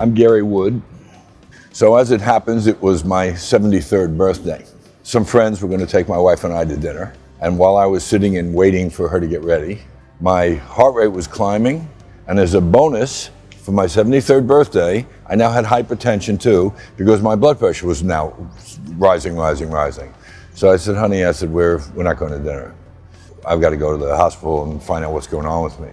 I'm Gary Wood. So as it happens, it was my 73rd birthday. Some friends were going to take my wife and I to dinner. And while I was sitting and waiting for her to get ready, my heart rate was climbing. And as a bonus for my 73rd birthday, I now had hypertension too, because my blood pressure was now rising. So I said, honey, we're not going to dinner. I've got to go to the hospital and find out what's going on with me.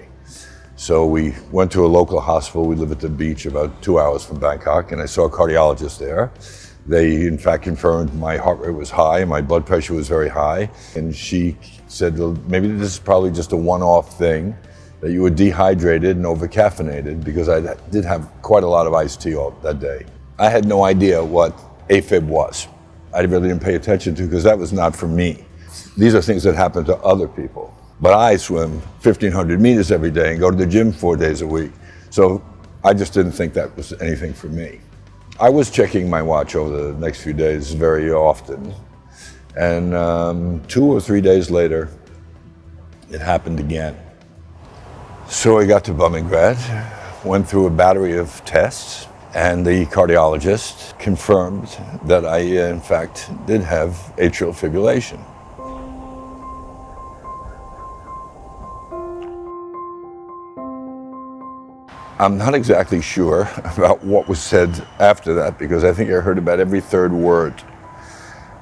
So we went to a local hospital. We live at the beach about 2 hours from Bangkok, and I saw a cardiologist there. They, in fact, confirmed my heart rate was high, my blood pressure was very high, and she said, well, maybe this is probably just a one-off thing, that you were dehydrated and overcaffeinated, because I did have quite a lot of iced tea all that day. I had no idea what AFib was. I really didn't pay attention to, because that was not for me. These are things that happen to other people. But I swim 1,500 meters every day and go to the gym 4 days a week. So I just didn't think that was anything for me. I was checking my watch over the next few days very often. And 2 or 3 days later, it happened again. So I got to Bumrungrad, went through a battery of tests, and the cardiologist confirmed that I, in fact, did have atrial fibrillation. I'm not exactly sure about what was said after that, because I think I heard about every third word.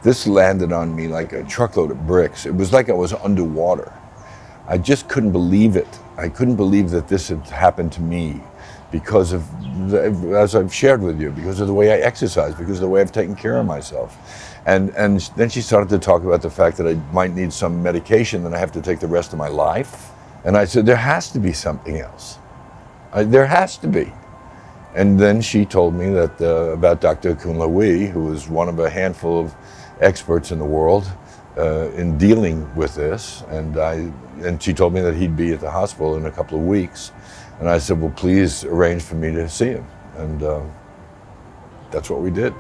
This landed on me like a truckload of bricks. It was like I was underwater. I just couldn't believe it. I couldn't believe that this had happened to me because of, as I've shared with you, because of the way I exercise, because of the way I've taken care of myself. And then she started to talk about the fact that I might need some medication that I have to take the rest of my life. And I said, there has to be something else. There has to be. And then she told me that about Dr. Kunla Wee, who was one of a handful of experts in the world in dealing with this. And she told me that he'd be at the hospital in a couple of weeks. And I said, well, please arrange for me to see him. And that's what we did.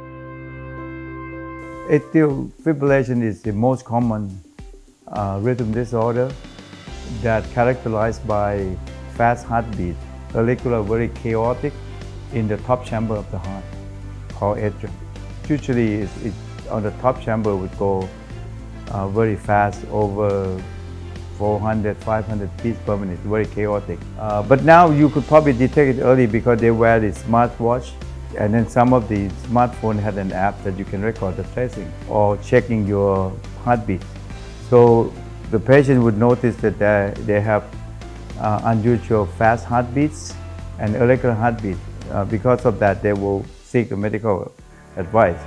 Atrial fibrillation is the most common rhythm disorder that characterized by fast heartbeat, irregular, very chaotic in the top chamber of the heart, called atrium. Usually, on the top chamber would go very fast, over 400, 500 beats per minute, very chaotic. But now you could probably detect it early because they wear the smartwatch, and then some of the smartphones had an app that you can record the tracing or checking your heartbeat. So the patient would notice that they have unusual fast heartbeats and irregular heartbeat. Because of that, they will seek medical advice.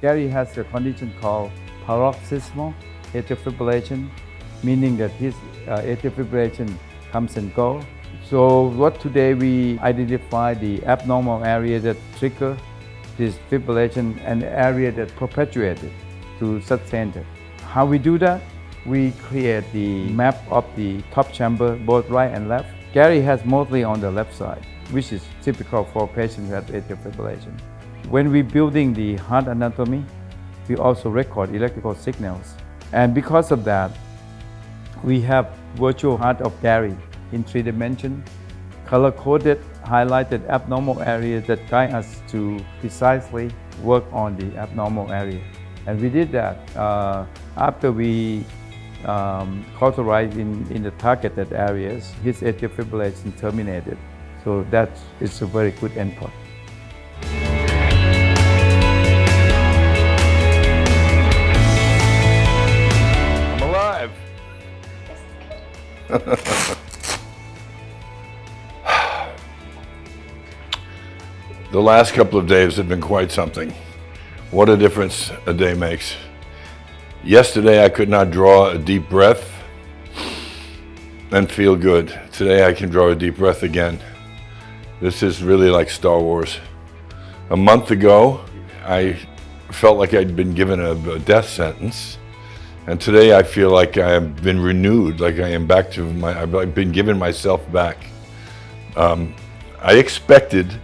Gary has a condition called paroxysmal atrial fibrillation, meaning that his atrial fibrillation comes and goes. So today we identify the abnormal area that trigger this fibrillation and the area that perpetuates it to such center. How we do that? We create the map of the top chamber, both right and left. Gary has mostly on the left side, which is typical for patients who have atrial fibrillation. When we're building the heart anatomy, we also record electrical signals. And because of that, we have virtual heart of Gary in 3 dimensions, color-coded, highlighted abnormal areas that guide us to precisely work on the abnormal area. And we did that after we cauterized in the targeted areas, his atrial fibrillation terminated. So that is a very good endpoint. The last couple of days have been quite something. What a difference a day makes. Yesterday I could not draw a deep breath and feel good. Today I can draw a deep breath again This is really like Star Wars. A month ago, I felt like I'd been given a death sentence. And today I feel like I have been renewed, like I am back to I've been given myself back. I expected,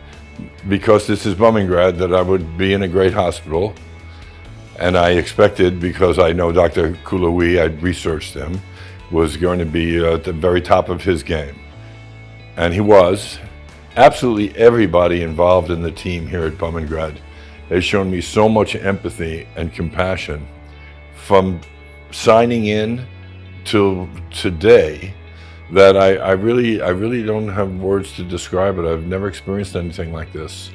because this is Bumrungrad, that I would be in a great hospital. And I expected, because I know Dr. Kulawi, I'd researched him, was going to be at the very top of his game. And he was. Absolutely everybody involved in the team here at Bumrungrad has shown me so much empathy and compassion. From signing in till today, that I really don't have words to describe it. I've never experienced anything like this.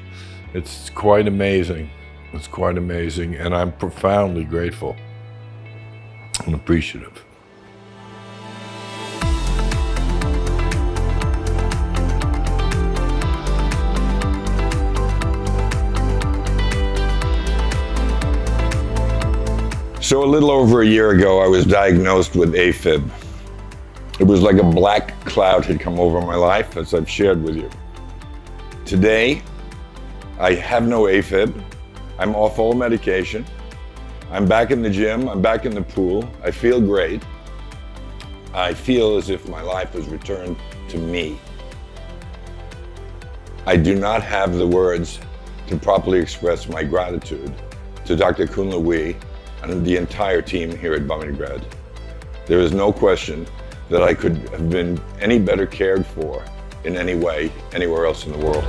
It's quite amazing. It's quite amazing, and I'm profoundly grateful and appreciative. So a little over a year ago, I was diagnosed with AFib. It was like a black cloud had come over my life, as I've shared with you. Today, I have no AFib. I'm off all medication. I'm back in the gym. I'm back in the pool. I feel great. I feel as if my life has returned to me. I do not have the words to properly express my gratitude to Dr. Kulawi and the entire team here at Bumrungrad. There is no question that I could have been any better cared for in any way anywhere else in the world.